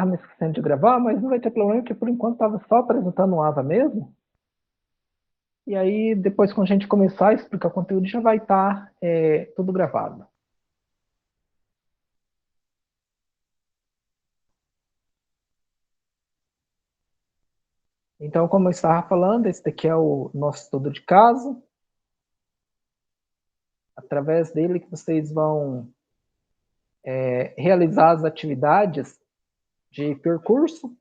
me esquecendo de gravar, mas não vai ter problema, porque por enquanto estava só apresentando o AVA mesmo. E aí, depois, quando a gente começar a explicar o conteúdo, já vai estar tudo gravado. Então, como eu estava falando, esse daqui é o nosso estudo de caso. Através dele que vocês vão realizar as atividades de percurso.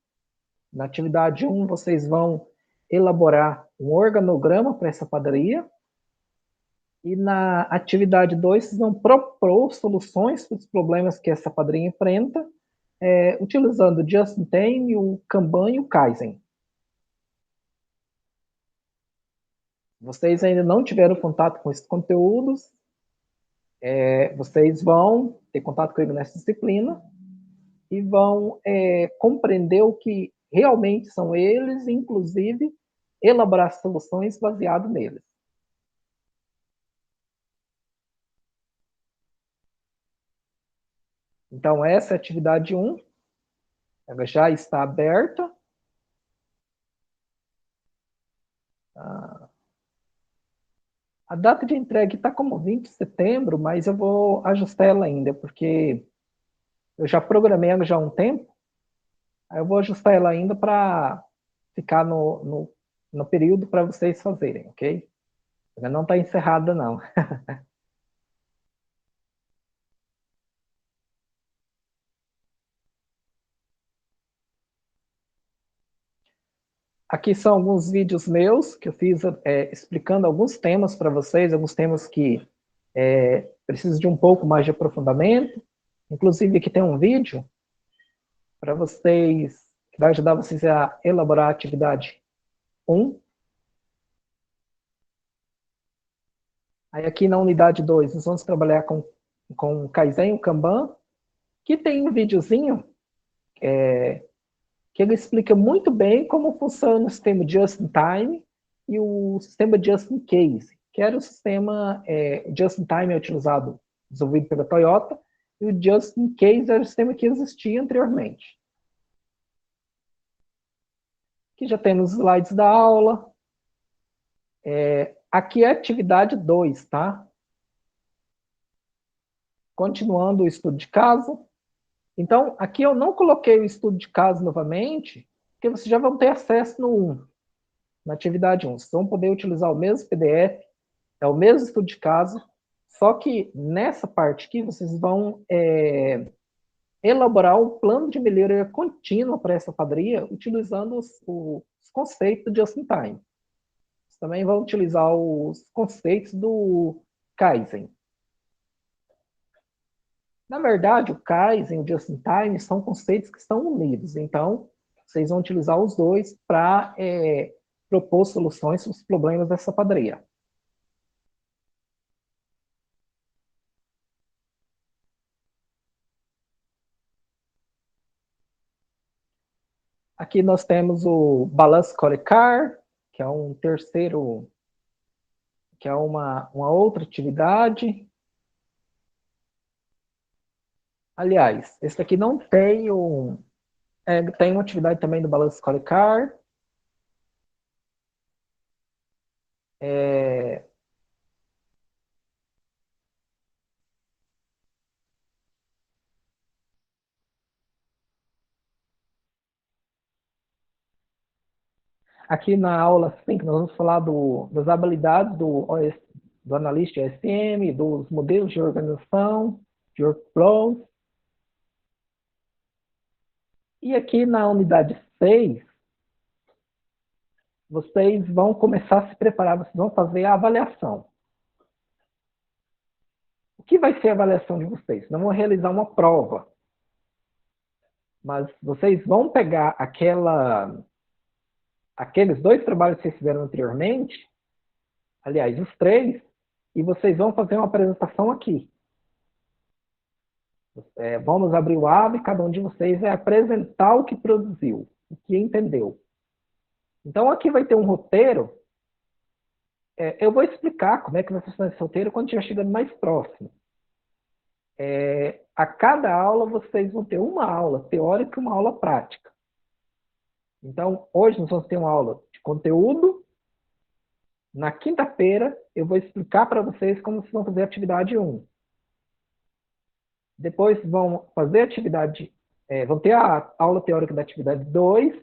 Na atividade 1, vocês vão elaborar um organograma para essa padaria. E na atividade 2, vocês vão propor soluções para os problemas que essa padaria enfrenta, utilizando o Just-in-Time, o Kanban e o Kaizen. Vocês ainda não tiveram contato com esses conteúdos, vocês vão ter contato comigo nessa disciplina e vão compreender o que realmente são eles, inclusive elaborar soluções baseadas neles. Então, essa é a atividade 1, ela já está aberta. A data de entrega está como 20 de setembro, mas eu vou ajustar ela ainda, porque eu já programei ela já há um tempo, aí eu vou ajustar ela ainda para ficar no período para vocês fazerem, ok? Ela não está encerrada, não. Aqui são alguns vídeos meus que eu fiz explicando alguns temas para vocês, alguns temas que precisam de um pouco mais de aprofundamento. Inclusive, aqui tem um vídeo para vocês, que vai ajudar vocês a elaborar a atividade 1. Aí aqui na unidade 2, nós vamos trabalhar com o Kaizen, o Kanban, que tem um videozinho que ele explica muito bem como funciona o sistema Just-in-Time e o sistema Just-in-Case, que era o sistema Just-in-Time utilizado, desenvolvido pela Toyota, e o Just-in-Case era o sistema que existia anteriormente. Aqui já temos os slides da aula. Aqui é a atividade 2, tá? Continuando o estudo de caso. Então, aqui eu não coloquei o estudo de caso novamente, porque vocês já vão ter acesso no 1, na atividade 1. Vocês vão poder utilizar o mesmo PDF, é o mesmo estudo de caso, só que nessa parte aqui vocês vão elaborar um plano de melhoria contínua para essa padaria, utilizando os conceitos de Just-in-Time. Vocês também vão utilizar os conceitos do Kaizen. Na verdade, o Kaizen e o Just-in-Time são conceitos que estão unidos, então vocês vão utilizar os dois para propor soluções para os problemas dessa padaria. Aqui nós temos o Balance Colicar, que é um terceiro, que é uma outra atividade. Aliás, esse aqui não tem tem uma atividade também do Balance Colicar. Aqui na aula 5, nós vamos falar das habilidades do analista OSM, dos modelos de organização, de workflows. E aqui na unidade 6, vocês vão começar a se preparar, vocês vão fazer a avaliação. O que vai ser a avaliação de vocês? Não vão realizar uma prova, mas vocês vão pegar aqueles 2 trabalhos que vocês fizeram anteriormente, aliás, os 3, e vocês vão fazer uma apresentação aqui. Vamos abrir o aba e cada um de vocês vai apresentar o que produziu, o que entendeu. Então, aqui vai ter um roteiro. Eu vou explicar como é que vai funcionar esse roteiro quando estiver chegando mais próximo. A cada aula vocês vão ter uma aula teórica e uma aula prática. Então, hoje nós vamos ter uma aula de conteúdo. Na quinta-feira, eu vou explicar para vocês como vocês vão fazer a atividade 1. Depois vão fazer a atividade, vão ter a aula teórica da atividade 2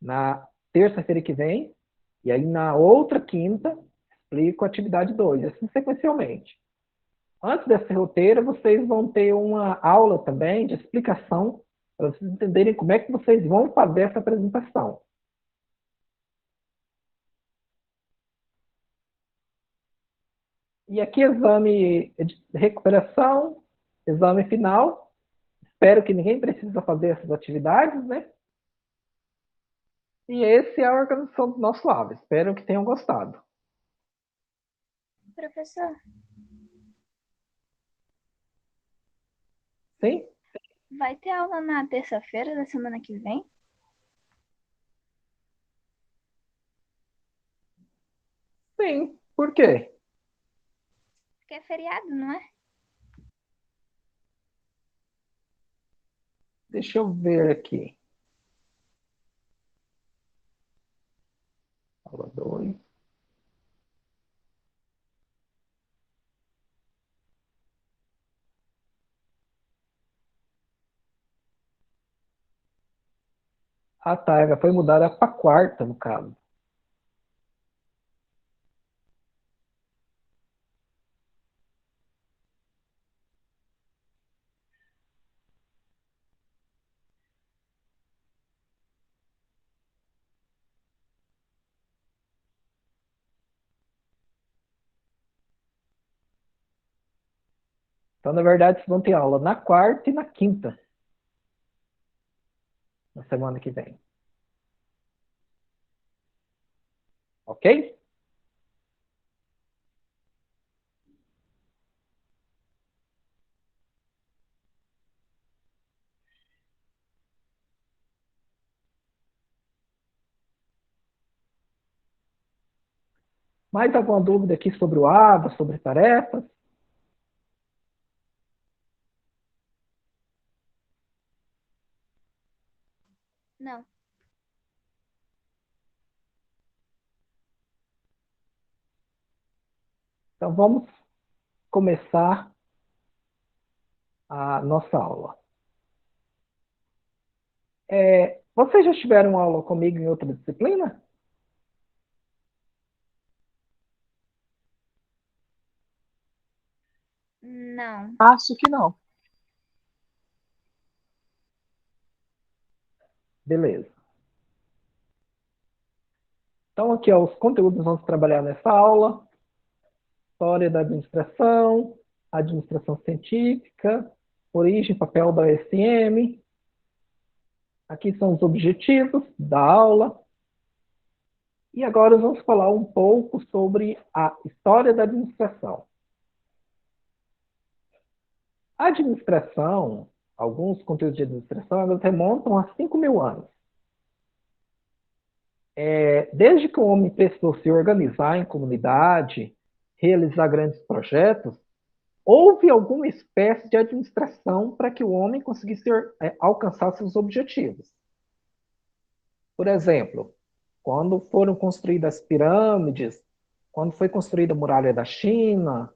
na terça-feira que vem, e aí na outra quinta, explico a atividade 2, assim sequencialmente. Antes desse roteiro, vocês vão ter uma aula também de explicação, para vocês entenderem como é que vocês vão fazer essa apresentação. E aqui, exame de recuperação, exame final. Espero que ninguém precise fazer essas atividades, né? E esse é a organização do nosso aula. Espero que tenham gostado. Professor, Sim? vai ter aula na terça-feira da semana que vem? Sim. Por quê? Porque é feriado, não é? Deixa eu ver aqui. Aula 2. Ah, tá. Ela foi mudada para quarta, no caso. Então, na verdade, vocês vão ter aula na quarta e na quinta, na semana que vem. Ok? Mais alguma dúvida aqui sobre o ABA, sobre tarefas? Não. Então, vamos começar a nossa aula. Vocês já tiveram aula comigo em outra disciplina? Não. Acho que não. Beleza. Então, aqui, ó, os conteúdos que vamos trabalhar nessa aula. História da administração, administração científica, origem e papel da SM. Aqui são os objetivos da aula. E agora vamos falar um pouco sobre a história da administração. A administração, alguns conteúdos de administração, elas remontam a 5.000 anos. Desde que o homem precisou se organizar em comunidade, realizar grandes projetos, houve alguma espécie de administração para que o homem conseguisse alcançar seus objetivos. Por exemplo, quando foram construídas as pirâmides, quando foi construída a muralha da China,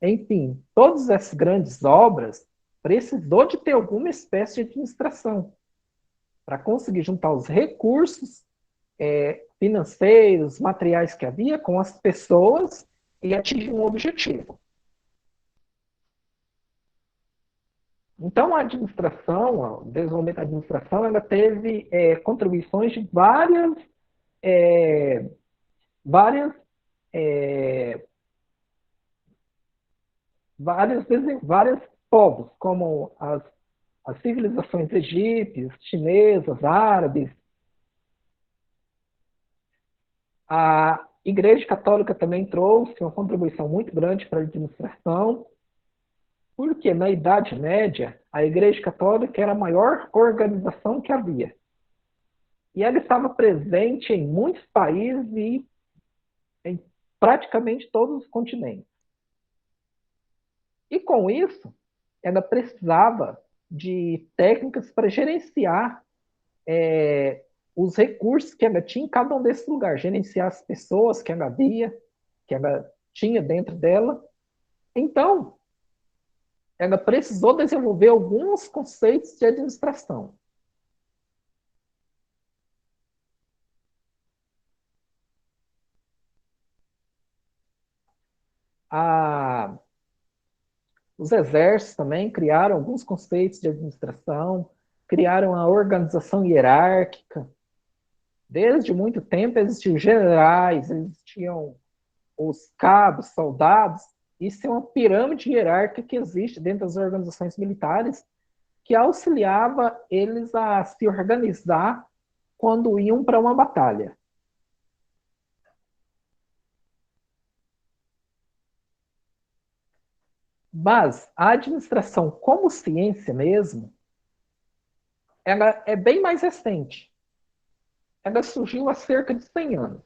enfim, todas essas grandes obras precisou de ter alguma espécie de administração para conseguir juntar os recursos financeiros, materiais que havia com as pessoas e atingir um objetivo. Então, a administração, o desenvolvimento da administração, ela teve contribuições de várias, vários povos, como as civilizações egípcias, chinesas, árabes. A Igreja Católica também trouxe uma contribuição muito grande para a administração, porque na Idade Média, a Igreja Católica era a maior organização que havia. E ela estava presente em muitos países e em praticamente todos os continentes. E com isso, ela precisava de técnicas para gerenciar os recursos que ela tinha em cada um desses lugares, gerenciar as pessoas que ela havia, que ela tinha dentro dela. Então, ela precisou desenvolver alguns conceitos de administração. A, os exércitos também criaram alguns conceitos de administração, criaram a organização hierárquica. Desde muito tempo existiam generais, existiam os cabos, soldados. Isso é uma pirâmide hierárquica que existe dentro das organizações militares que auxiliava eles a se organizar quando iam para uma batalha. Mas a administração como ciência mesmo, ela é bem mais recente. Ela surgiu há cerca de 100 anos.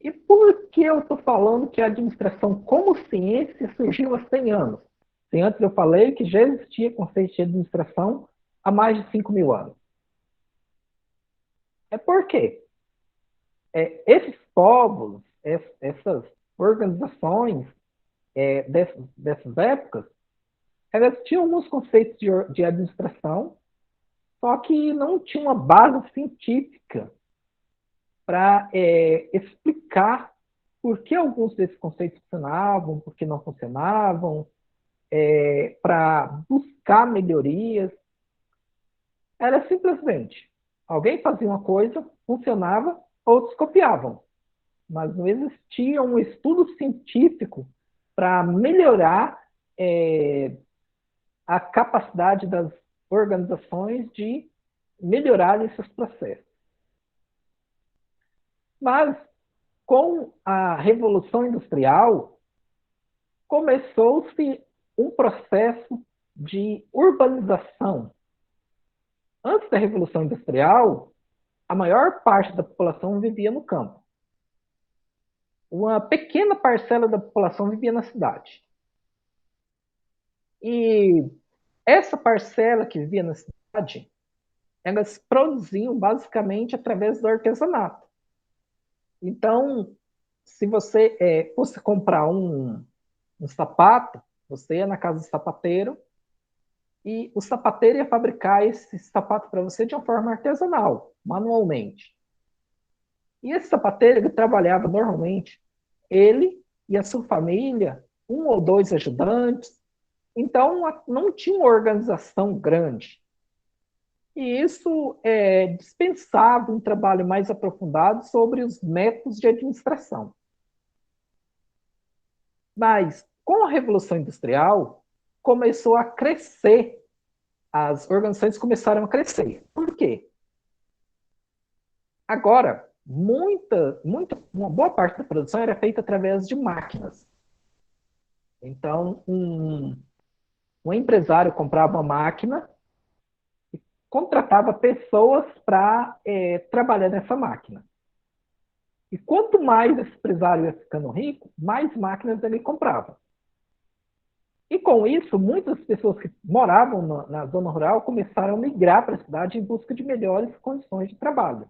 E por que eu estou falando que a administração como ciência surgiu há 100 anos? Se antes eu falei que já existia conceito de administração há mais de 5.000 anos. É porque esses povos, essas organizações dessas épocas, elas tinham alguns conceitos de administração, só que não tinha uma base científica para explicar por que alguns desses conceitos funcionavam, por que não funcionavam, para buscar melhorias. Era simplesmente, alguém fazia uma coisa, funcionava, outros copiavam. Mas não existia um estudo científico para melhorar a capacidade das organizações de melhorar esses processos. Mas, com a Revolução Industrial, começou-se um processo de urbanização. Antes da Revolução Industrial, a maior parte da população vivia no campo. Uma pequena parcela da população vivia na cidade. E essa parcela que vivia na cidade, elas produziam basicamente através do artesanato. Então, se você fosse comprar um sapato, você ia na casa do sapateiro e o sapateiro ia fabricar esse sapato para você de uma forma artesanal, manualmente. E esse sapateiro, ele trabalhava normalmente, ele e a sua família, um ou dois ajudantes. Então, não tinha uma organização grande. E isso dispensava um trabalho mais aprofundado sobre os métodos de administração. Mas, com a Revolução Industrial, começou a crescer, as organizações começaram a crescer. Por quê? Agora, uma boa parte da produção era feita através de máquinas. Então, um empresário comprava uma máquina e contratava pessoas para trabalhar nessa máquina. E quanto mais esse empresário ia ficando rico, mais máquinas ele comprava. E com isso, muitas pessoas que moravam na zona rural começaram a migrar para a cidade em busca de melhores condições de trabalho.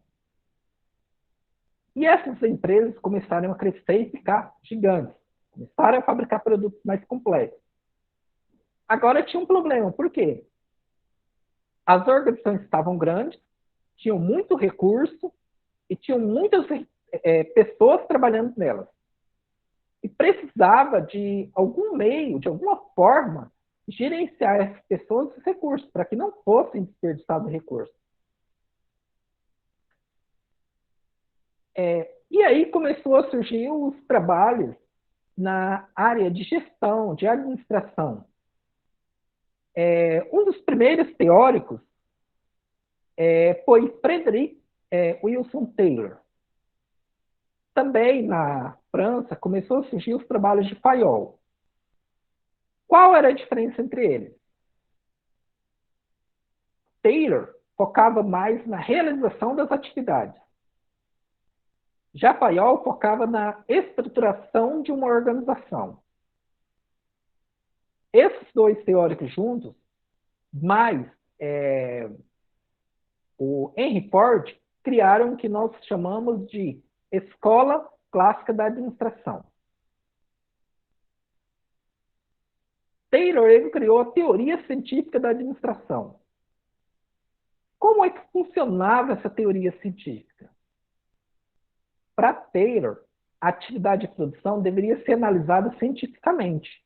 E essas empresas começaram a crescer e ficar gigantes. Começaram a fabricar produtos mais complexos. Agora tinha um problema. Por quê? As organizações estavam grandes, tinham muito recurso e tinham muitas pessoas trabalhando nelas. E precisava de algum meio, de alguma forma, gerenciar essas pessoas e esses recursos, para que não fossem desperdiçados recursos. E aí começou a surgir os trabalhos na área de gestão, de administração. Um dos primeiros teóricos foi Frederick Wilson Taylor. Também na França começou a surgir os trabalhos de Fayol. Qual era a diferença entre eles? Taylor focava mais na realização das atividades. Já Fayol focava na estruturação de uma organização. Esses dois teóricos juntos, mais o Henry Ford, criaram o que nós chamamos de Escola Clássica da Administração. Taylor ele criou a teoria científica da administração. Como é que funcionava essa teoria científica? Para Taylor, a atividade de produção deveria ser analisada cientificamente.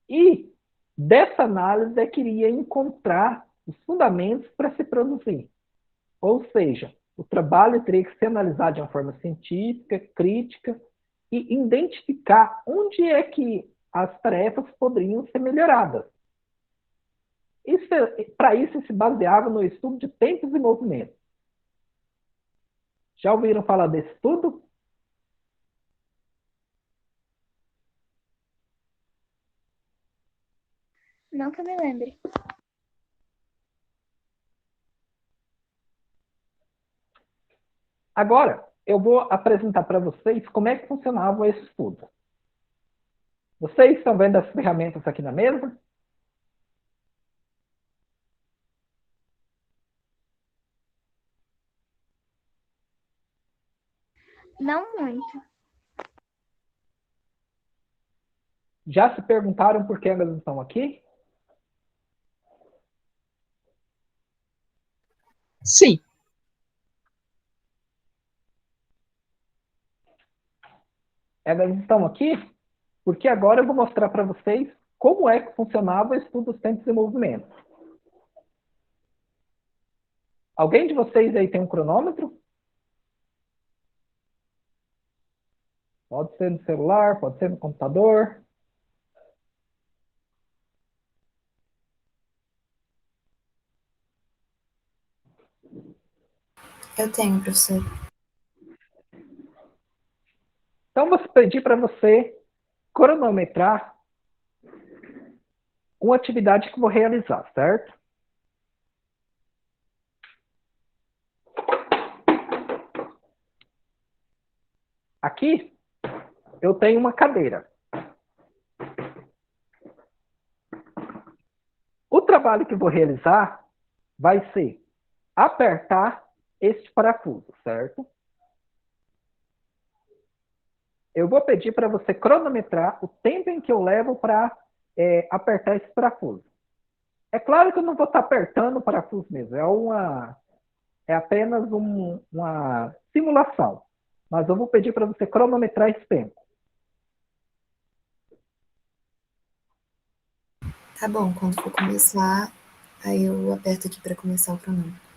E dessa análise é que iria encontrar os fundamentos para se produzir. Ou seja, o trabalho teria que ser analisado de uma forma científica, crítica, e identificar onde é que as tarefas poderiam ser melhoradas. Para isso, se baseava no estudo de tempos e movimentos. Já ouviram falar desse estudo? Não que eu me lembre. Agora, eu vou apresentar para vocês como é que funcionava esse estudo. Vocês estão vendo as ferramentas aqui na mesa? Não muito. Já se perguntaram por que elas estão aqui? Sim. Elas estão aqui porque agora eu vou mostrar para vocês como é que funcionava o estudo dos tempos e movimentos. Alguém de vocês aí tem um cronômetro? Pode ser no celular, pode ser no computador. Eu tenho, professor. Então, vou pedir para você cronometrar uma atividade que eu vou realizar, certo? Aqui, eu tenho uma cadeira. O trabalho que eu vou realizar vai ser apertar este parafuso, certo? Eu vou pedir para você cronometrar o tempo em que eu levo para apertar esse parafuso. É claro que eu não vou estar apertando o parafuso mesmo, é apenas uma simulação. Mas eu vou pedir para você cronometrar esse tempo. Tá bom, quando for começar, aí eu aperto aqui para começar o cronômetro.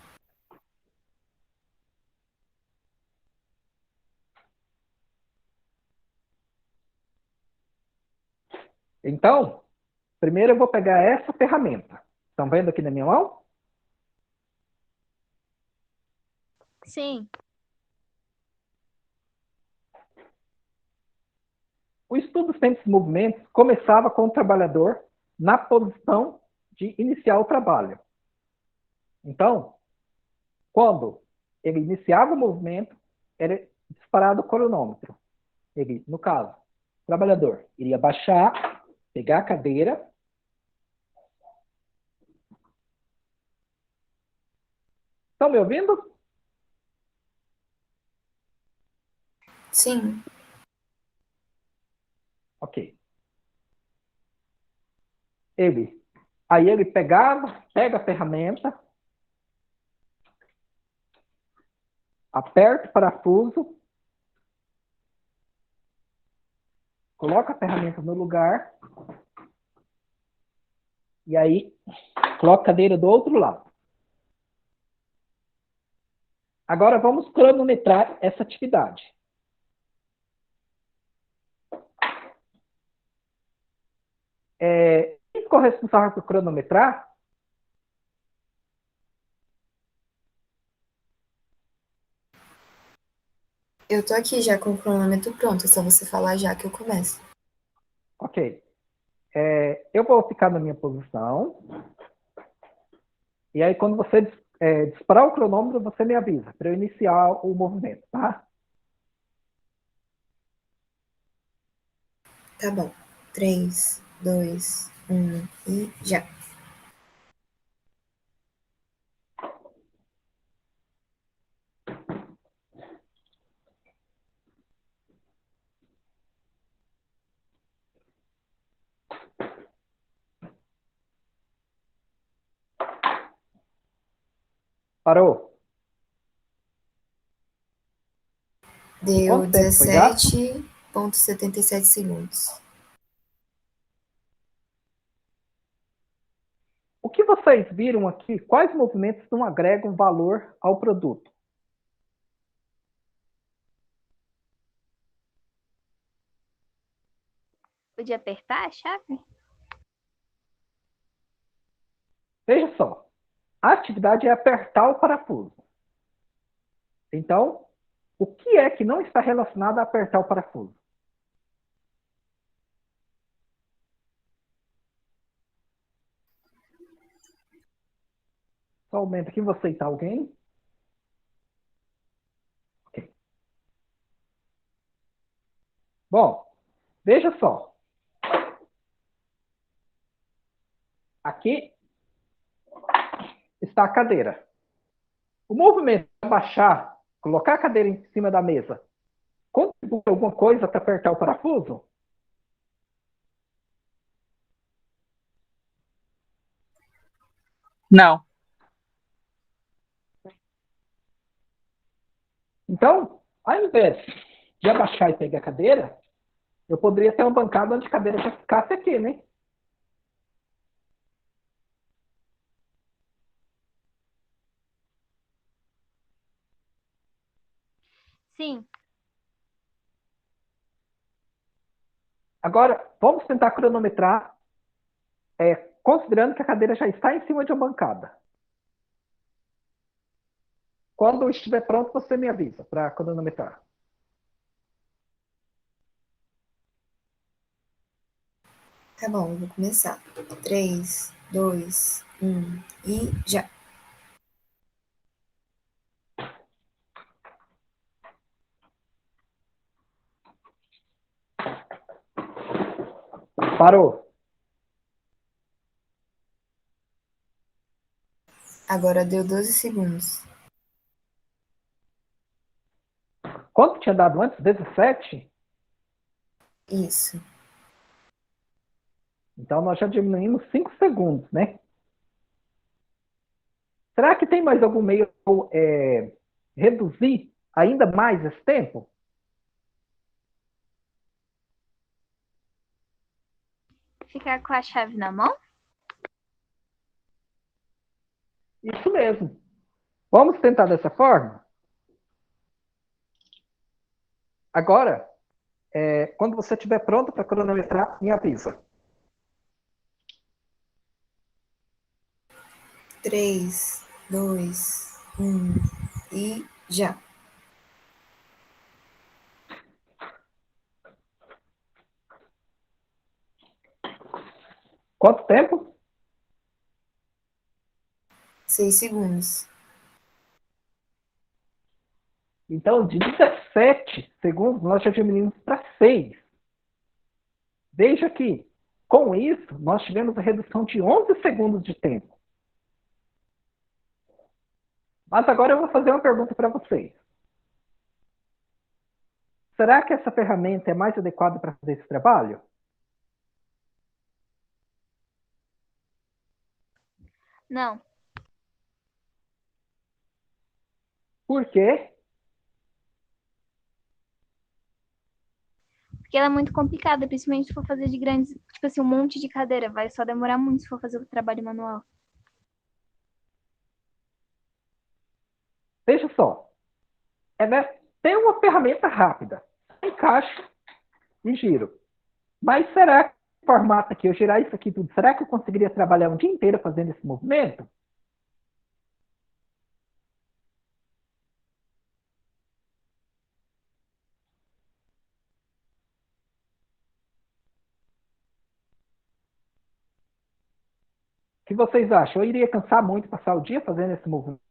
Então, primeiro eu vou pegar essa ferramenta. Estão vendo aqui na minha mão? Sim. O estudo dos tempos e movimentos começava com o trabalhador na posição de iniciar o trabalho. Então, quando ele iniciava o movimento, era disparado o cronômetro. Ele, no caso, o trabalhador iria baixar, pegar a cadeira. Estão me ouvindo? Sim. Ok. Aí ele pega a ferramenta, aperta o parafuso, coloca a ferramenta no lugar, e aí coloca a cadeira do outro lado. Agora vamos cronometrar essa atividade. Quem ficou responsável por cronometrar? Eu tô aqui já com o cronômetro pronto, é só você falar já que eu começo. Ok. Eu vou ficar na minha posição. E aí, quando você disparar o cronômetro, você me avisa para eu iniciar o movimento, tá? Tá bom. 3, 2, 1 e já. Parou. Deu Quanto tempo foi gasto? 17,77 segundos. O que vocês viram aqui, quais movimentos não agregam valor ao produto? Podia apertar a chave? Veja só, a atividade é apertar o parafuso. Então, o que é que não está relacionado a apertar o parafuso? Só aumenta aqui, vou aceitar alguém. Ok. Bom, veja só. Aqui está a cadeira. O movimento de abaixar, colocar a cadeira em cima da mesa, contribui alguma coisa para apertar o parafuso? Não. Então, ao invés de abaixar e pegar a cadeira, eu poderia ter uma bancada onde a cadeira já ficasse aqui, né? Sim. Agora, vamos tentar cronometrar, considerando que a cadeira já está em cima de uma bancada. Quando estiver pronto, você me avisa para cronometrar. Tá bom, vou começar. 3, 2, 1 e já. Parou. Agora deu 12 segundos. Quanto tinha dado antes? 17? Isso. Então, nós já diminuímos 5 segundos, né? Será que tem mais algum meio de reduzir ainda mais esse tempo? Ficar com a chave na mão? Isso mesmo. Vamos tentar dessa forma? Agora, quando você estiver pronto para cronometrar, me avisa. 3, 2, 1 e já. Quanto tempo? 6 segundos. Então, de 17 segundos, nós já diminuímos para 6. Veja que, com isso, nós tivemos a redução de 11 segundos de tempo. Mas agora eu vou fazer uma pergunta para vocês. Será que essa ferramenta é mais adequada para fazer esse trabalho? Não. Por quê? Porque ela é muito complicada, principalmente se for fazer de grandes, tipo assim, um monte de cadeira. Vai só demorar muito se for fazer o trabalho manual. Veja só. Tem uma ferramenta rápida. Encaixo e giro. Mas será que o formato aqui, eu girar isso aqui tudo, será que eu conseguiria trabalhar um dia inteiro fazendo esse movimento? O que vocês acham? Eu iria cansar muito passar o dia fazendo esse movimento?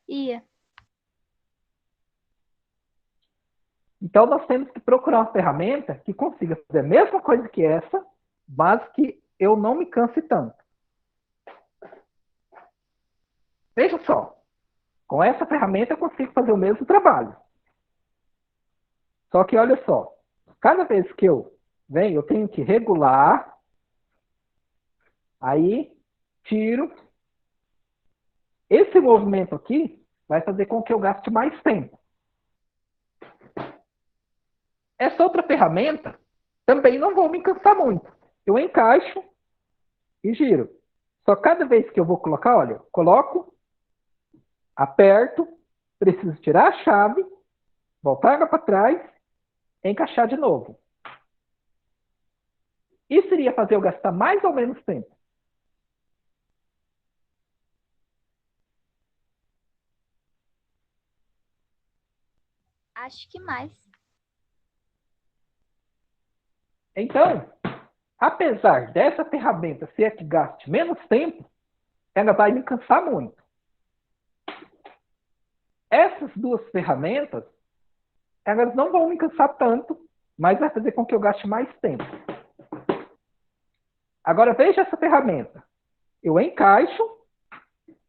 Ia. Então, nós temos que procurar uma ferramenta que consiga fazer a mesma coisa que essa, mas que eu não me canse tanto. Veja só, com essa ferramenta eu consigo fazer o mesmo trabalho. Só que olha só, cada vez que eu venho, eu tenho que regular, aí tiro. Esse movimento aqui vai fazer com que eu gaste mais tempo. Essa outra ferramenta também não vou me cansar muito. Eu encaixo e giro. Só cada vez que eu vou colocar, olha, coloco, aperto, preciso tirar a chave, voltar para trás, encaixar de novo. Isso iria fazer eu gastar mais ou menos tempo? Acho que mais. Então, apesar dessa ferramenta ser a que gaste menos tempo, ela vai me cansar muito. Essas duas ferramentas, elas não vão me cansar tanto, mas vai fazer com que eu gaste mais tempo. Agora veja essa ferramenta. Eu encaixo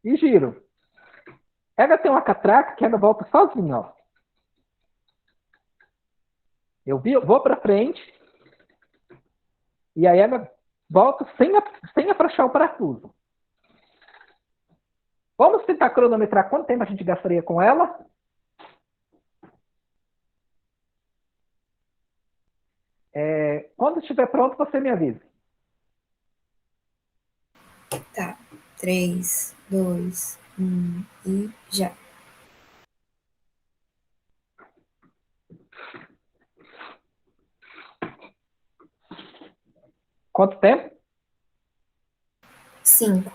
e giro. Ela tem uma catraca que ela volta sozinha, ó. Vou para frente e aí ela volta sem afrouxar o parafuso. Vamos tentar cronometrar quanto tempo a gente gastaria com ela? Quando estiver pronto, você me avisa. Tá. 3, 2, 1 e já. Quanto tempo? 5.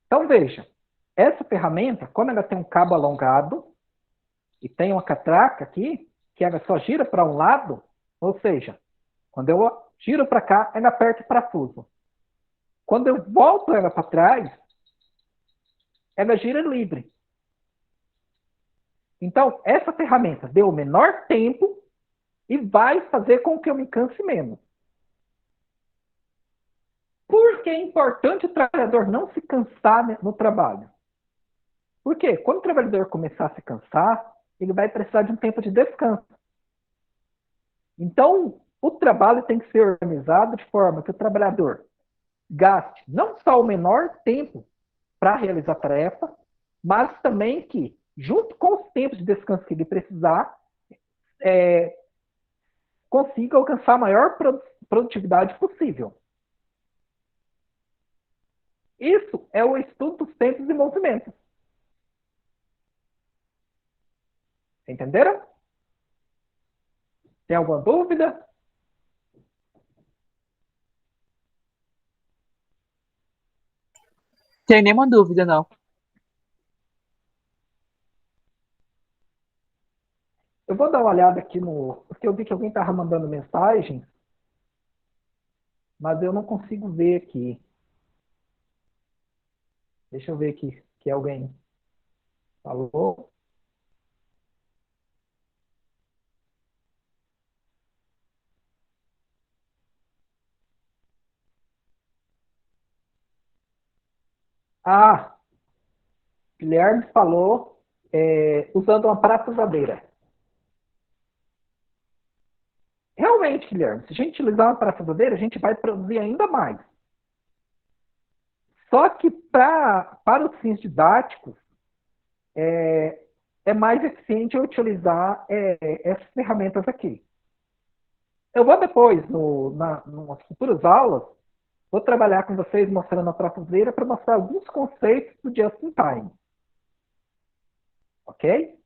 Então veja, essa ferramenta, como ela tem um cabo alongado e tem uma catraca aqui, que ela só gira para um lado, ou seja, quando eu giro para cá, ela aperta o parafuso. Quando eu volto ela para trás, ela gira livre. Então, essa ferramenta deu o menor tempo e vai fazer com que eu me canse menos. Por que é importante o trabalhador não se cansar no trabalho? Porque quando o trabalhador começar a se cansar, ele vai precisar de um tempo de descanso. Então, o trabalho tem que ser organizado de forma que o trabalhador gaste não só o menor tempo para realizar a tarefa, mas também que, junto com os tempos de descanso que ele precisar, consiga alcançar a maior produtividade possível. Isso é o estudo dos tempos e movimentos. Entenderam? Tem alguma dúvida? Tem nenhuma dúvida, não. Eu vou dar uma olhada aqui no... Porque eu vi que alguém estava mandando mensagem, mas eu não consigo ver aqui. Deixa eu ver aqui que alguém falou. Ah, Guilherme falou usando uma parafusadeira. Realmente, Guilherme, se a gente utilizar uma parafusadeira, a gente vai produzir ainda mais. Só que para os fins didáticos, é mais eficiente eu utilizar essas ferramentas aqui. Eu vou depois, nas futuras aulas, vou trabalhar com vocês mostrando a parafusadeira para mostrar alguns conceitos do just in time. Ok?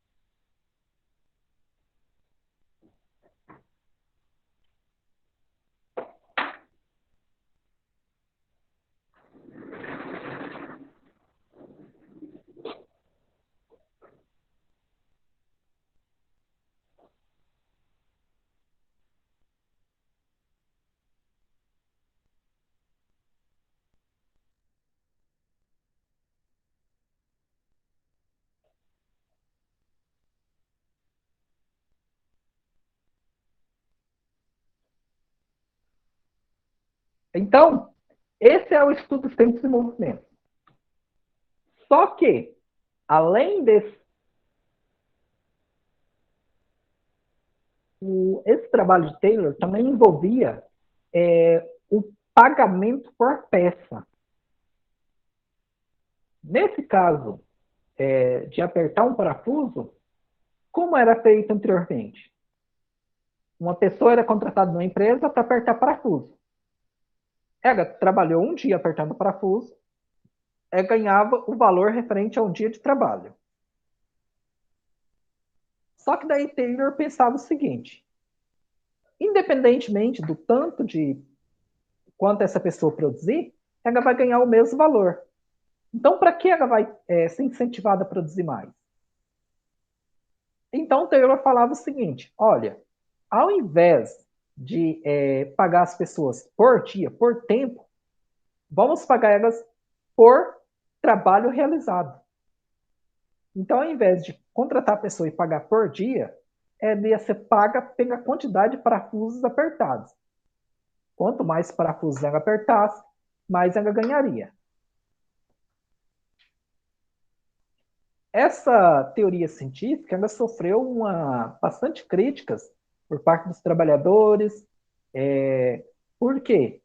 Então, esse é o estudo dos tempos e movimentos. Só que, além desse, esse trabalho de Taylor também envolvia o pagamento por peça. Nesse caso, de apertar um parafuso, como era feito anteriormente? Uma pessoa era contratada numa empresa para apertar parafuso. Ela trabalhou um dia apertando parafuso, ganhava o valor referente a um dia de trabalho. Só que daí Taylor pensava o seguinte: independentemente do tanto de quanto essa pessoa produzir, ela vai ganhar o mesmo valor. Então, para que ela vai ser incentivada a produzir mais? Então, Taylor falava o seguinte: olha, ao invés de pagar as pessoas por dia, por tempo, vamos pagar elas por trabalho realizado. Então, ao invés de contratar a pessoa e pagar por dia, ela ia ser paga pela quantidade de parafusos apertados. Quanto mais parafusos ela apertasse, mais ela ganharia. Essa teoria científica ela sofreu bastante críticas por parte dos trabalhadores. Por quê?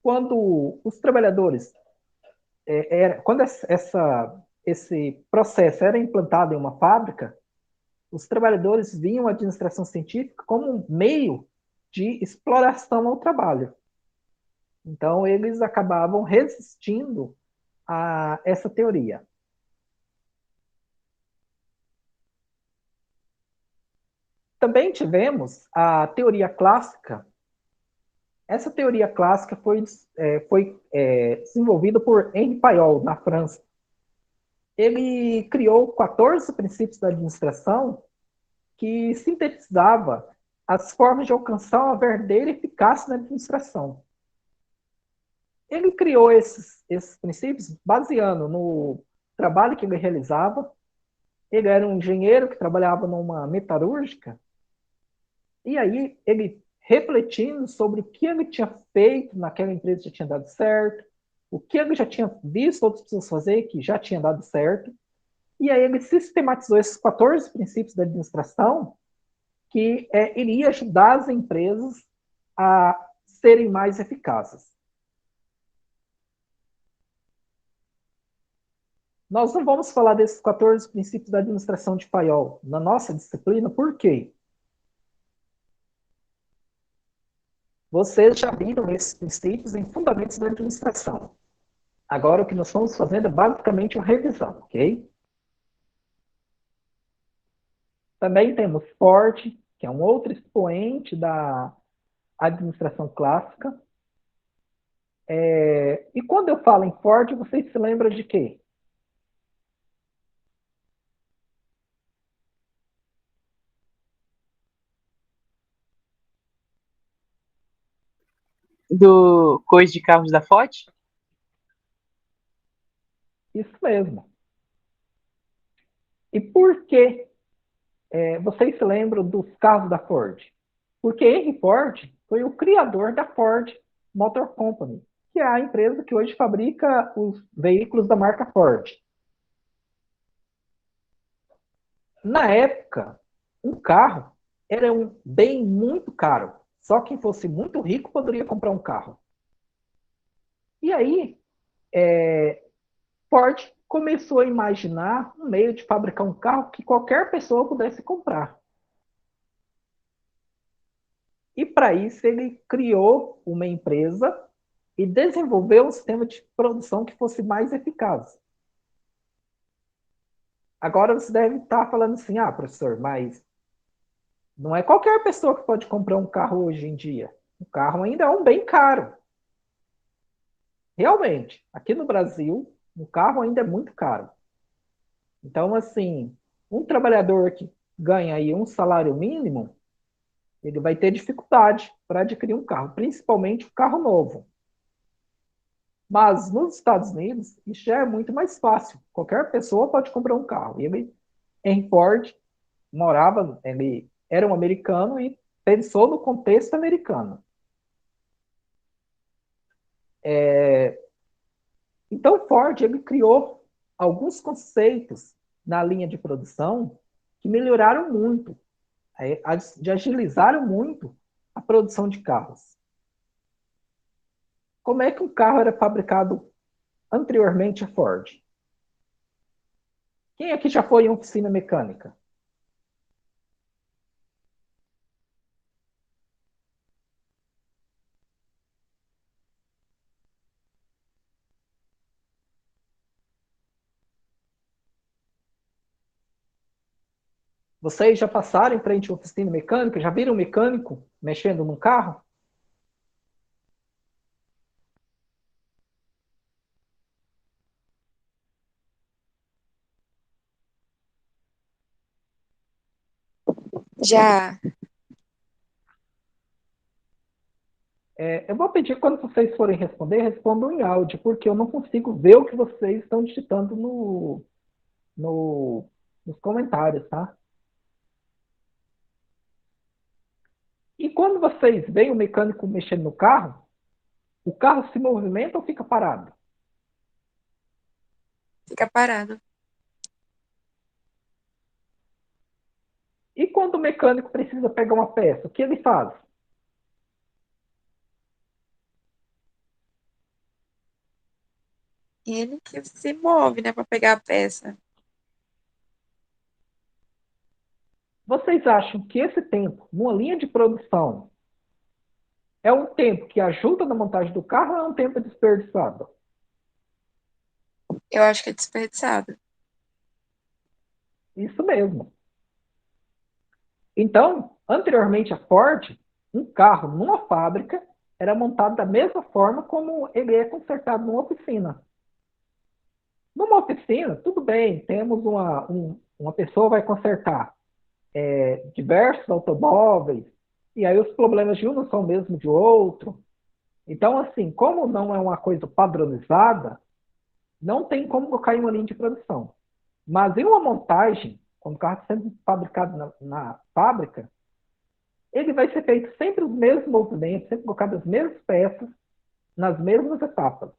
Quando os trabalhadores, quando esse processo era implantado em uma fábrica, os trabalhadores viam a administração científica como um meio de exploração ao trabalho. Então, eles acabavam resistindo a essa teoria. Também tivemos a teoria clássica. Essa teoria clássica foi desenvolvida por Henri Payol, na França. Ele criou 14 princípios da administração que sintetizava as formas de alcançar uma verdadeira eficácia na administração. Ele criou esses princípios baseando no trabalho que ele realizava. Ele era um engenheiro que trabalhava numa metalúrgica. E aí, ele refletindo sobre o que ele tinha feito naquela empresa que já tinha dado certo, o que ele já tinha visto outras pessoas fazer que já tinha dado certo. E aí ele sistematizou esses 14 princípios da administração que iria ajudar as empresas a serem mais eficazes. Nós não vamos falar desses 14 princípios da administração de Fayol na nossa disciplina, por quê? Vocês já viram esses princípios em Fundamentos da Administração. Agora, o que nós estamos fazendo é basicamente uma revisão, ok? Também temos Ford, que é um outro expoente da administração clássica. E quando eu falo em Ford, vocês se lembram de quê? Do coisa de carros da Ford? Isso mesmo. E por que vocês se lembram dos carros da Ford? Porque Henry Ford foi o criador da Ford Motor Company, que é a empresa que hoje fabrica os veículos da marca Ford. Na época, um carro era um bem muito caro. Só quem fosse muito rico poderia comprar um carro. E aí, Ford começou a imaginar um meio de fabricar um carro que qualquer pessoa pudesse comprar. E para isso ele criou uma empresa e desenvolveu um sistema de produção que fosse mais eficaz. Agora você deve estar falando assim, professor, mas não é qualquer pessoa que pode comprar um carro hoje em dia. O carro ainda é um bem caro. Realmente, aqui no Brasil, o carro ainda é muito caro. Então, assim, um trabalhador que ganha aí um salário mínimo, ele vai ter dificuldade para adquirir um carro, principalmente um carro novo. Mas nos Estados Unidos, isso já é muito mais fácil. Qualquer pessoa pode comprar um carro. E Henry Ford ele era um americano e pensou no contexto americano. Então, Ford ele criou alguns conceitos na linha de produção que melhoraram muito, agilizaram muito a produção de carros. Como é que um carro era fabricado anteriormente a Ford? Quem aqui já foi em oficina mecânica? Vocês já passaram em frente à oficina mecânica? Já viram um mecânico mexendo num carro? Já. Eu vou pedir que quando vocês forem responder, respondam em áudio, porque eu não consigo ver o que vocês estão digitando no- nos comentários, tá? E quando vocês veem o mecânico mexendo no carro, o carro se movimenta ou fica parado? Fica parado. E quando o mecânico precisa pegar uma peça, o que ele faz? Ele que se move, né, para pegar a peça. Vocês acham que esse tempo, numa linha de produção, é um tempo que ajuda na montagem do carro ou é um tempo desperdiçado? Eu acho que é desperdiçado. Isso mesmo. Então, anteriormente a Ford, um carro numa fábrica era montado da mesma forma como ele é consertado numa oficina. Numa oficina, tudo bem, temos uma pessoa vai consertar diversos automóveis, e aí os problemas de um não são o mesmo de outro. Então, assim, como não é uma coisa padronizada, não tem como colocar em uma linha de produção. Mas em uma montagem, quando o carro está sendo fabricado na fábrica, ele vai ser feito sempre os mesmos movimentos, sempre colocadas as mesmas peças, nas mesmas etapas.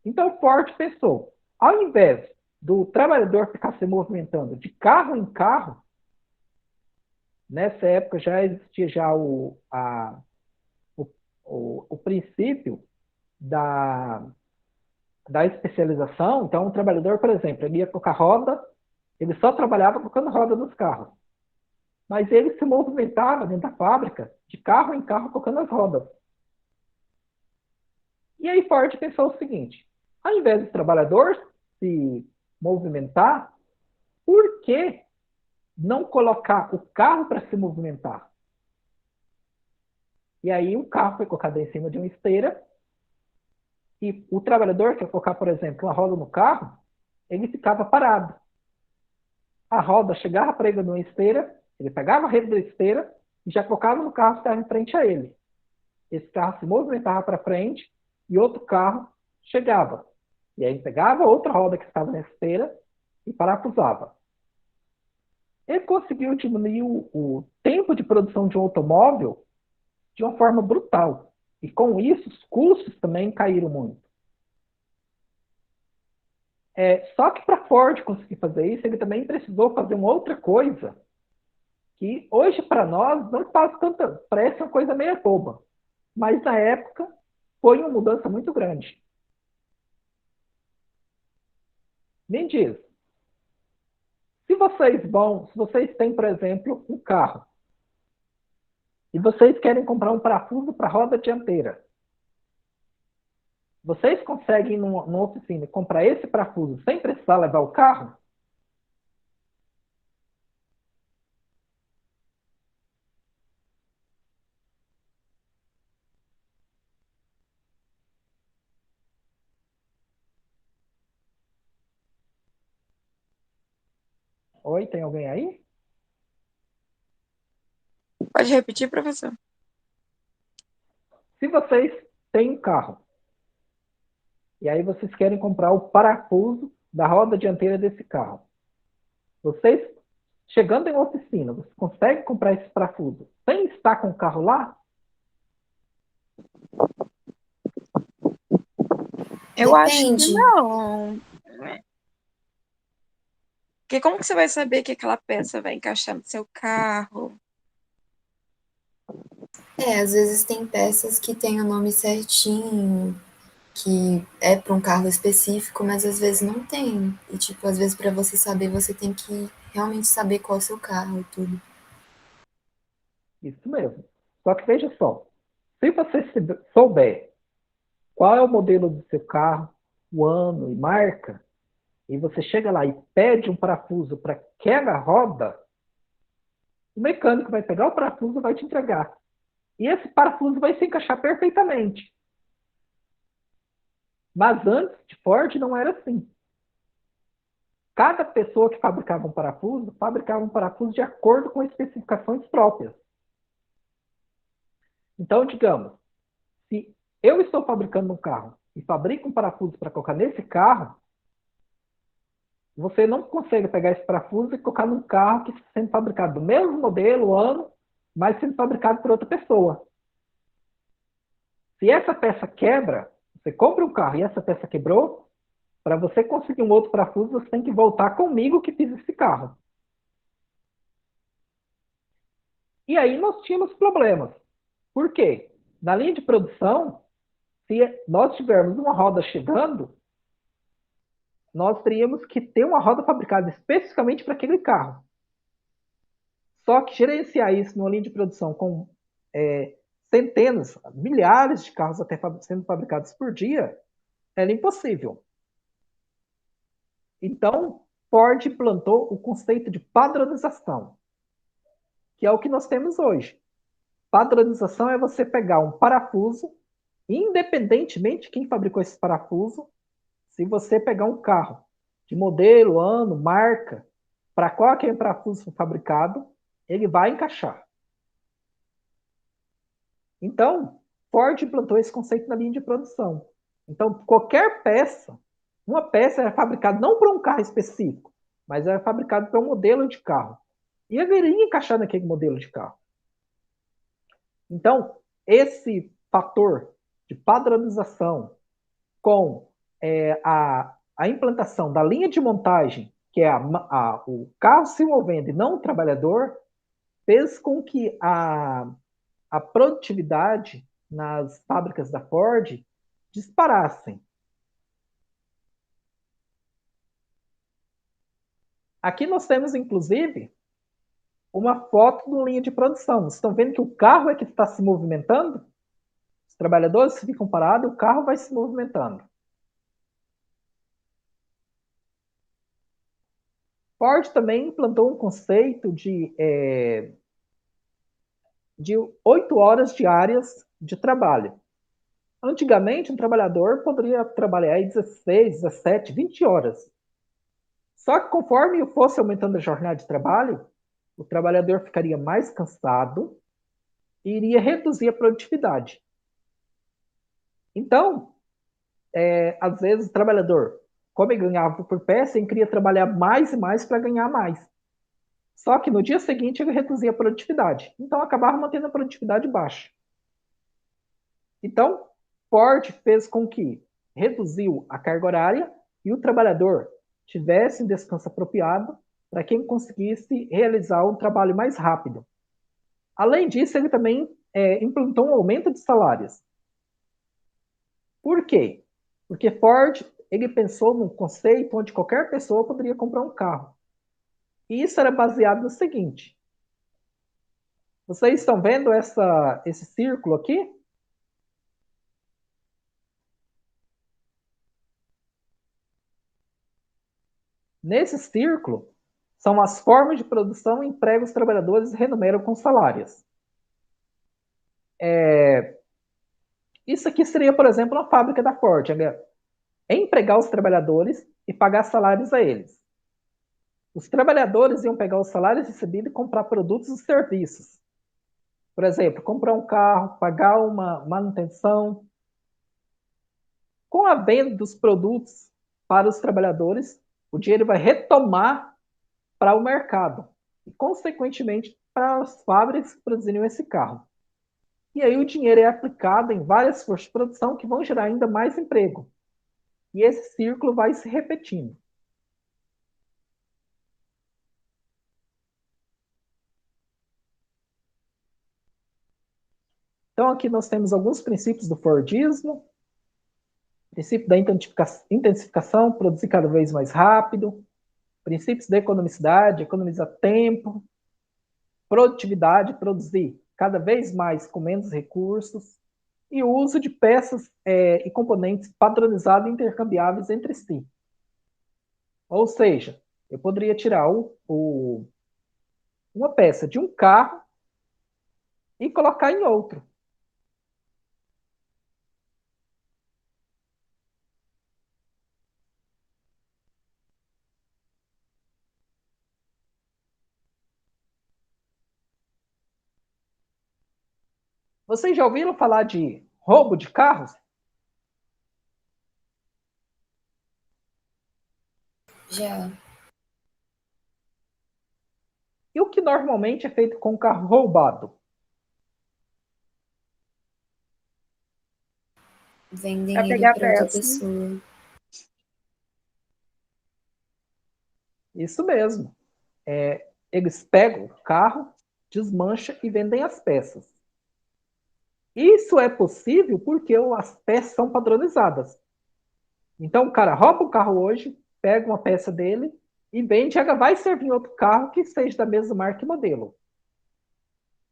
Então, Ford pensou, ao invés do trabalhador ficar se movimentando de carro em carro, nessa época já existia já o princípio da especialização. Então, o trabalhador, por exemplo, ele ia colocar roda, ele só trabalhava colocando roda nos carros. Mas ele se movimentava dentro da fábrica, de carro em carro, colocando as rodas. E aí Ford pensou o seguinte, ao invés do trabalhador se movimentar, por que não colocar o carro para se movimentar? E aí o carro foi colocado em cima de uma esteira e o trabalhador que ia colocar, por exemplo, uma roda no carro, ele ficava parado. A roda chegava presa numa esteira, ele pegava a rede da esteira e já colocava no carro que estava em frente a ele. Esse carro se movimentava para frente e outro carro chegava. E aí ele pegava outra roda que estava na esteira e parafusava. Ele conseguiu diminuir o tempo de produção de um automóvel de uma forma brutal. E com isso, os custos também caíram muito. Só que para Ford conseguir fazer isso, ele também precisou fazer uma outra coisa que hoje para nós não faz tanta, parece uma coisa meio boba, mas na época foi uma mudança muito grande. Me diz, se vocês têm, por exemplo, um carro e vocês querem comprar um parafuso para a roda dianteira, vocês conseguem ir numa oficina comprar esse parafuso sem precisar levar o carro? Oi, tem alguém aí? Pode repetir, professor? Se vocês têm um carro e aí vocês querem comprar o parafuso da roda dianteira desse carro, vocês, chegando em uma oficina, vocês conseguem comprar esse parafuso sem estar com o carro lá? Eu acho que Depende. não. Porque como que você vai saber que aquela peça vai encaixar no seu carro? Às vezes tem peças que tem o nome certinho, que é para um carro específico, mas às vezes não tem. E, tipo, às vezes para você saber, você tem que realmente saber qual é o seu carro e tudo. Isso mesmo. Só que veja só, se você souber qual é o modelo do seu carro, o ano e marca, e você chega lá e pede um parafuso para quebra-roda, o mecânico vai pegar o parafuso e vai te entregar. E esse parafuso vai se encaixar perfeitamente. Mas antes de Ford não era assim. Cada pessoa que fabricava um parafuso de acordo com especificações próprias. Então, digamos, se eu estou fabricando um carro e fabrico um parafuso para colocar nesse carro, você não consegue pegar esse parafuso e colocar num carro que está sendo fabricado do mesmo modelo, ano, mas sendo fabricado por outra pessoa. Se essa peça quebra, você compra um carro e essa peça quebrou, para você conseguir um outro parafuso, você tem que voltar comigo que fiz esse carro. E aí nós tínhamos problemas. Por quê? Na linha de produção, se nós tivermos uma roda chegando, nós teríamos que ter uma roda fabricada especificamente para aquele carro. Só que gerenciar isso numa linha de produção com centenas, milhares de carros até sendo fabricados por dia, era impossível. Então, Ford implantou o conceito de padronização, que é o que nós temos hoje. Padronização é você pegar um parafuso, independentemente de quem fabricou esse parafuso, se você pegar um carro de modelo, ano, marca, para qual aquele parafuso foi fabricado, ele vai encaixar. Então, Ford implantou esse conceito na linha de produção. Então, qualquer peça, uma peça é fabricada não para um carro específico, mas é fabricada para um modelo de carro. E deveria encaixar naquele modelo de carro. Então, esse fator de padronização com a implantação da linha de montagem, que é o carro se movendo e não o trabalhador, fez com que a produtividade nas fábricas da Ford disparassem. Aqui nós temos, inclusive, uma foto de uma linha de produção. Vocês estão vendo que o carro é que está se movimentando? Os trabalhadores ficam parados, o carro vai se movimentando. Ford também implantou um conceito de 8 horas diárias de trabalho. Antigamente, um trabalhador poderia trabalhar aí 16, 17, 20 horas. Só que conforme fosse aumentando a jornada de trabalho, o trabalhador ficaria mais cansado e iria reduzir a produtividade. Então, às vezes o trabalhador, como ele ganhava por peça, ele queria trabalhar mais e mais para ganhar mais. Só que no dia seguinte ele reduzia a produtividade. Então acabava mantendo a produtividade baixa. Então, Ford fez com que reduziu a carga horária e o trabalhador tivesse um descanso apropriado para que ele conseguisse realizar um trabalho mais rápido. Além disso, ele também implantou um aumento de salários. Por quê? Porque Ford ele pensou num conceito onde qualquer pessoa poderia comprar um carro. E isso era baseado no seguinte. Vocês estão vendo esse círculo aqui? Nesse círculo, são as formas de produção e emprego os trabalhadores e remuneram com salários. Isso aqui seria, por exemplo, uma fábrica da Ford. É empregar os trabalhadores e pagar salários a eles. Os trabalhadores iam pegar os salários recebidos e comprar produtos e serviços. Por exemplo, comprar um carro, pagar uma manutenção. Com a venda dos produtos para os trabalhadores, o dinheiro vai retomar para o mercado e, consequentemente, para as fábricas que produziriam esse carro. E aí o dinheiro é aplicado em várias forças de produção que vão gerar ainda mais emprego. e esse círculo vai se repetindo. Então, aqui nós temos alguns princípios do Fordismo. Princípio da intensificação, produzir cada vez mais rápido. Princípios da economicidade, economizar tempo. Produtividade, produzir cada vez mais com menos recursos. E o uso de peças e componentes padronizados e intercambiáveis entre si. Ou seja, eu poderia tirar uma peça de um carro e colocar em outro. Vocês já ouviram falar de roubo de carros? Já. E o que normalmente é feito com o carro roubado? Vendem Pra ele pegar para outra peça. pessoa. Isso mesmo. Eles pegam o carro, desmancham e vendem as peças. Isso é possível porque as peças são padronizadas. Então o cara rouba o carro hoje, pega uma peça dele e vende, ela vai servir em outro carro que seja da mesma marca e modelo.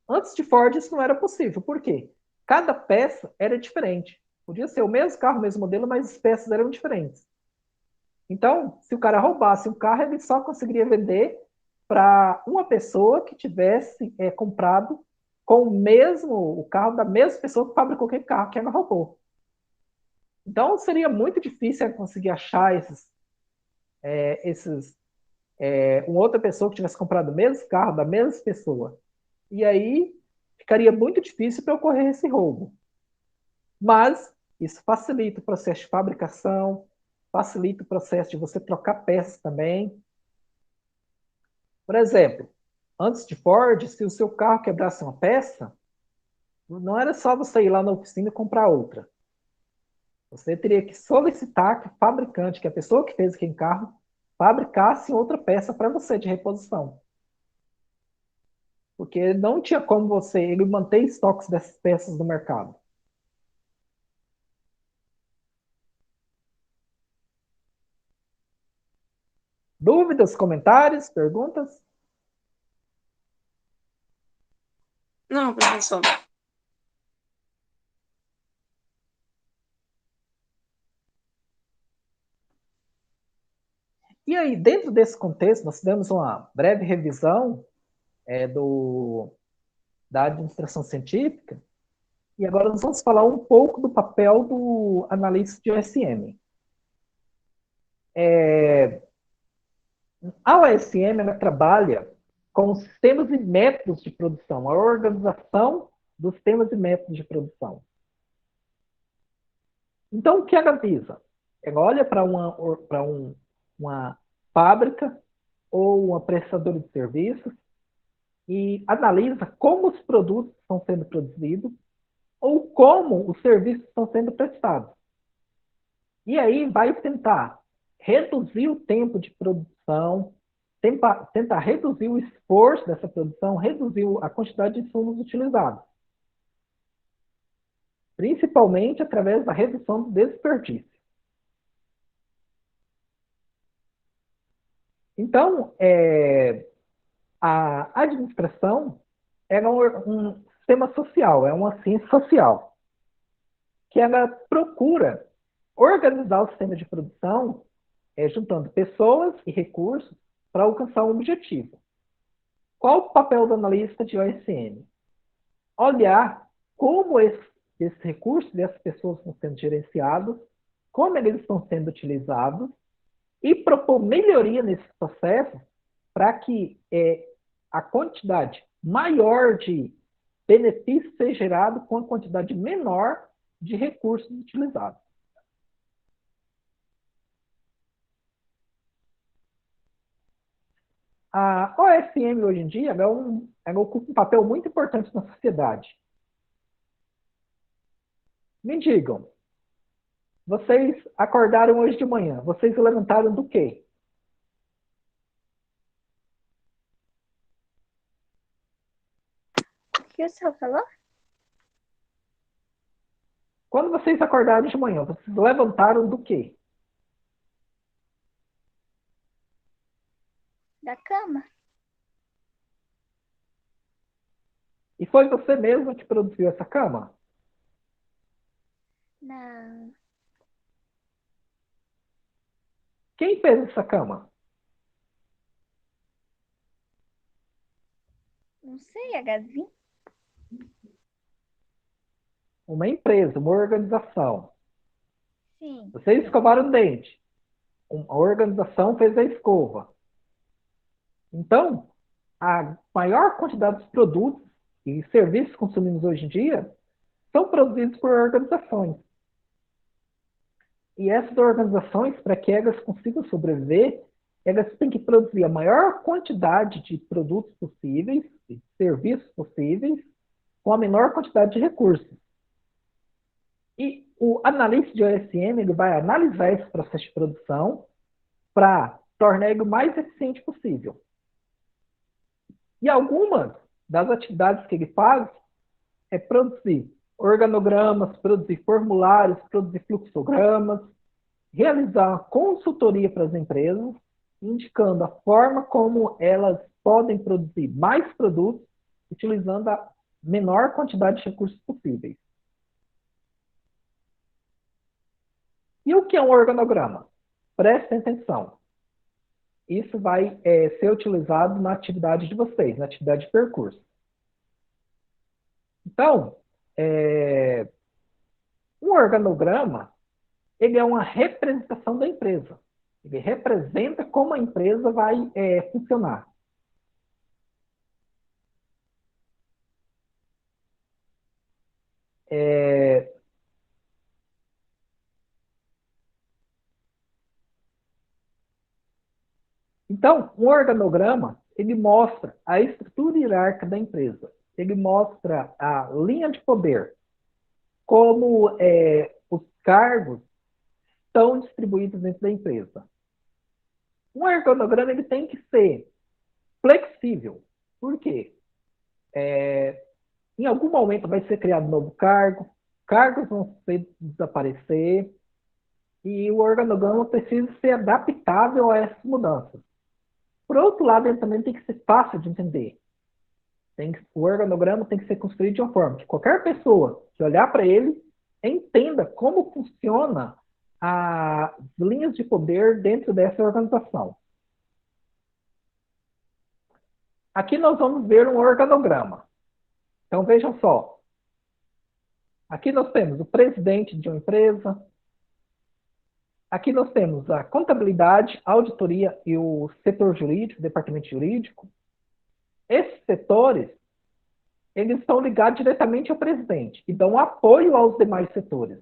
Antes de Ford isso não era possível. Por quê? Cada peça era diferente. Podia ser o mesmo carro, o mesmo modelo, mas as peças eram diferentes. Então, se o cara roubasse um carro, ele só conseguiria vender para uma pessoa que tivesse comprado com o carro da mesma pessoa que fabricou aquele carro que ela roubou. Então, seria muito difícil conseguir achar uma outra pessoa que tivesse comprado o mesmo carro da mesma pessoa. E aí, ficaria muito difícil para ocorrer esse roubo. Mas, isso facilita o processo de fabricação, facilita o processo de você trocar peças também. Por exemplo, antes de Ford, se o seu carro quebrasse uma peça, não era só você ir lá na oficina e comprar outra. Você teria que solicitar que o fabricante, que a pessoa que fez aquele carro, fabricasse outra peça para você de reposição. Porque não tinha como ele manter estoques dessas peças no mercado. Dúvidas, comentários, perguntas? Não, professor. E aí, dentro desse contexto, nós tivemos uma breve revisão da administração científica, e agora nós vamos falar um pouco do papel do analista de OSM. A OSM ela trabalha com sistemas e métodos de produção, a organização dos sistemas e métodos de produção. Então, o que ela visa? Ela olha para uma fábrica ou uma prestadora de serviços e analisa como os produtos estão sendo produzidos ou como os serviços estão sendo prestados. E aí vai tentar reduzir o tempo de produção, tentar reduzir o esforço dessa produção, reduzir a quantidade de insumos utilizados. Principalmente através da redução do desperdício. Então, a administração é um sistema social, é uma ciência social, que ela procura organizar o sistema de produção juntando pessoas e recursos para alcançar um objetivo. Qual o papel do analista de OSM? Olhar como esses recursos dessas pessoas estão sendo gerenciados, como eles estão sendo utilizados, e propor melhoria nesse processo para que a quantidade maior de benefício seja gerado com a quantidade menor de recursos utilizados. A OSM hoje em dia ela ocupa um papel muito importante na sociedade. Me digam, Vocês acordaram hoje de manhã. Vocês se levantaram do quê? O que o senhor falou? Quando vocês acordaram de manhã, vocês levantaram do quê? Da cama? E foi você mesmo que produziu essa cama? Não. Quem fez essa cama? Não sei, a Gazi? Uma empresa, uma organização. Sim. Vocês escovaram o dente. Uma organização fez a escova. Então, a maior quantidade de produtos e serviços consumidos hoje em dia são produzidos por organizações. E essas organizações, para que elas consigam sobreviver, elas têm que produzir a maior quantidade de produtos possíveis, de serviços possíveis, com a menor quantidade de recursos. E o analista de OSM ele vai analisar esse processo de produção para tornar ele o mais eficiente possível. E algumas das atividades que ele faz é produzir organogramas, produzir formulários, produzir fluxogramas, realizar consultoria para as empresas, indicando a forma como elas podem produzir mais produtos utilizando a menor quantidade de recursos possíveis. E o que é um organograma? Prestem atenção. Isso vai ser utilizado na atividade de vocês, na atividade de percurso. Então, um organograma, ele é uma representação da empresa. Ele representa como a empresa vai funcionar. Então, um organograma, ele mostra a estrutura hierárquica da empresa. Ele mostra a linha de poder, como os cargos estão distribuídos dentro da empresa. Um organograma ele tem que ser flexível. Por quê? Em algum momento vai ser criado um novo cargo, cargos vão desaparecer, e o organograma precisa ser adaptável a essas mudanças. Por outro lado, ele também tem que ser fácil de entender. O organograma tem que ser construído de uma forma que qualquer pessoa que olhar para ele entenda como funciona as linhas de poder dentro dessa organização. Aqui nós vamos ver um organograma. Então vejam só. Aqui nós temos o presidente de uma empresa. Aqui nós temos a contabilidade, a auditoria e o setor jurídico, o departamento jurídico. Esses setores, eles estão ligados diretamente ao presidente e dão apoio aos demais setores.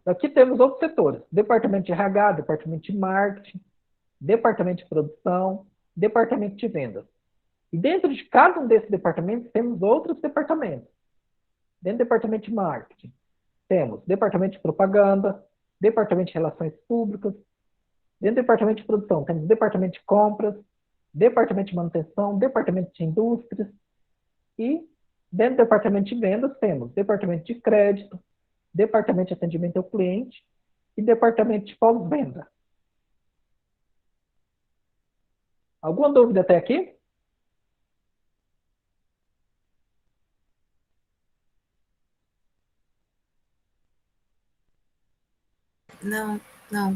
Aqui temos outros setores, departamento de RH, departamento de marketing, departamento de produção, departamento de vendas. E dentro de cada um desses departamentos, temos outros departamentos. Dentro do departamento de marketing, temos departamento de propaganda, departamento de relações públicas. Dentro do departamento de produção, temos departamento de compras, departamento de manutenção, departamento de indústrias. E dentro do departamento de vendas, temos departamento de crédito, departamento de atendimento ao cliente e departamento de pós-venda. Alguma dúvida até aqui? Não, não.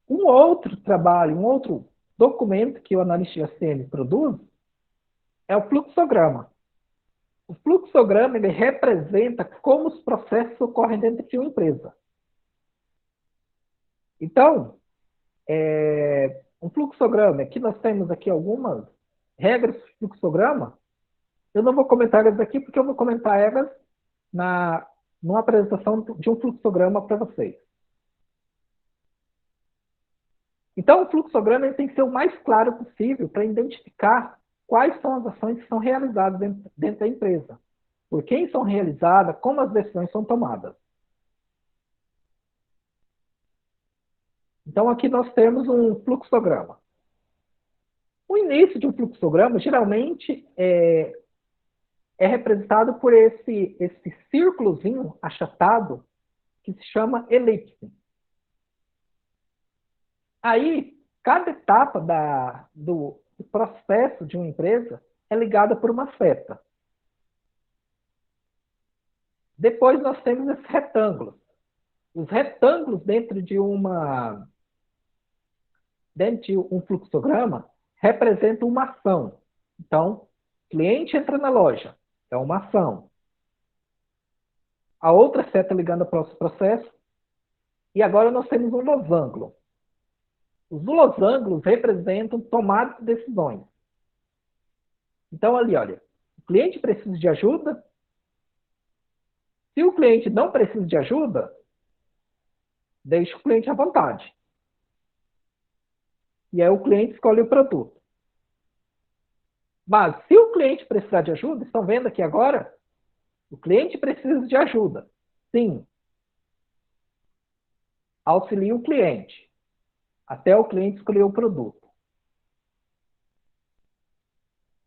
Um outro trabalho, um outro documento que o analista de ACM produz é o fluxograma. O fluxograma ele representa como os processos ocorrem dentro de uma empresa. Então, um fluxograma, aqui nós temos aqui algumas regras do fluxograma. Eu não vou comentar elas aqui, porque eu vou comentar elas numa apresentação de um fluxograma para vocês. Então, o fluxograma ele tem que ser o mais claro possível para identificar quais são as ações que são realizadas dentro da empresa, por quem são realizadas, como as decisões são tomadas. Então, aqui nós temos um fluxograma. O início de um fluxograma, geralmente, é representado por esse círculozinho achatado, que se chama elipse. Aí, cada etapa do processo de uma empresa é ligada por uma seta. Depois nós temos esses retângulos. Os retângulos dentro de um fluxograma representam uma ação. Então, cliente entra na loja, é uma ação. A outra seta ligando para o processo. E agora nós temos um losango. Os losangos representam tomada de decisões. Então, ali, olha, o cliente precisa de ajuda. Se o cliente não precisa de ajuda, deixe o cliente à vontade. E aí o cliente escolhe o produto. Mas, se o cliente precisar de ajuda, estão vendo aqui agora? O cliente precisa de ajuda. Sim. Auxilie o cliente, até o cliente escolher o produto.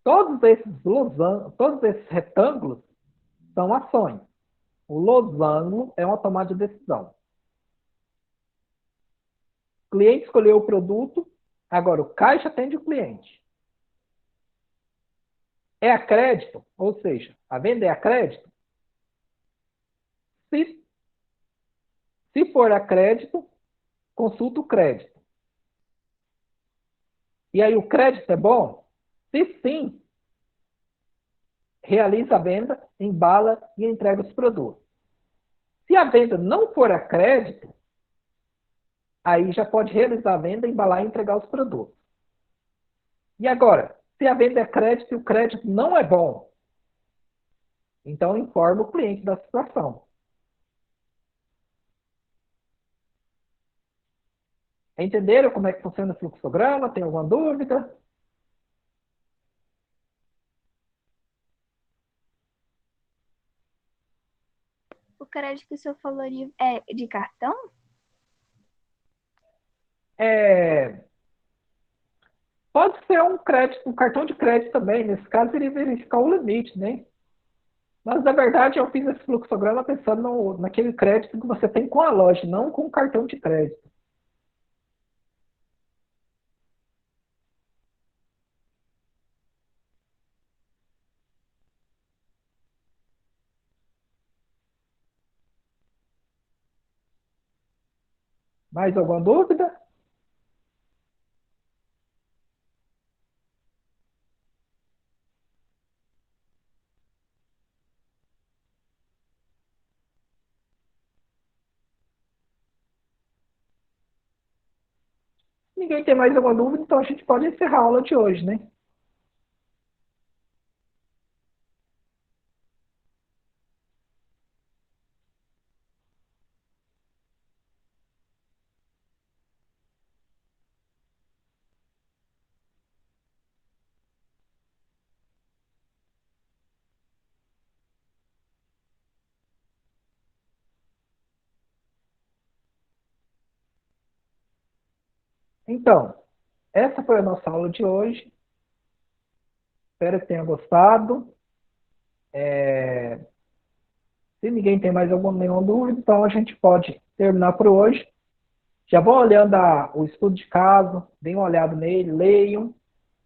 Todos esses retângulos são ações. O losango é uma tomada de decisão. O cliente escolheu o produto, agora o caixa atende o cliente. É a crédito, ou seja, a venda é a crédito? Se for a crédito, consulta o crédito. E aí o crédito é bom? Se sim, realiza a venda, embala e entrega os produtos. Se a venda não for a crédito, aí já pode realizar a venda, embalar e entregar os produtos. E agora, se a venda é crédito e o crédito não é bom, então informa o cliente da situação. Entenderam como é que funciona o fluxograma? Tem alguma dúvida? O crédito que o senhor falou é de cartão? Pode ser um crédito, um cartão de crédito também. Nesse caso, ele verificar o limite, né? Mas, na verdade, eu fiz esse fluxograma pensando naquele crédito que você tem com a loja, não com o cartão de crédito. Mais alguma dúvida? Ninguém tem mais alguma dúvida, então a gente pode encerrar a aula de hoje, né? Então, essa foi a nossa aula de hoje. Espero que tenha gostado. Se ninguém tem mais nenhuma dúvida, então a gente pode terminar por hoje. Já vão olhando o estudo de caso, deem uma olhada nele, leiam.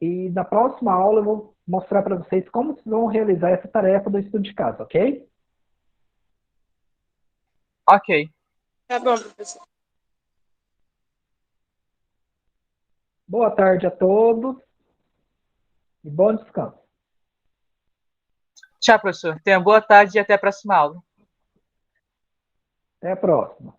E na próxima aula eu vou mostrar para vocês como vocês vão realizar essa tarefa do estudo de caso, ok? Ok. Tá bom, professor. Boa tarde a todos e bom descanso. Tchau, professor. Tenha boa tarde e até a próxima aula. Até a próxima.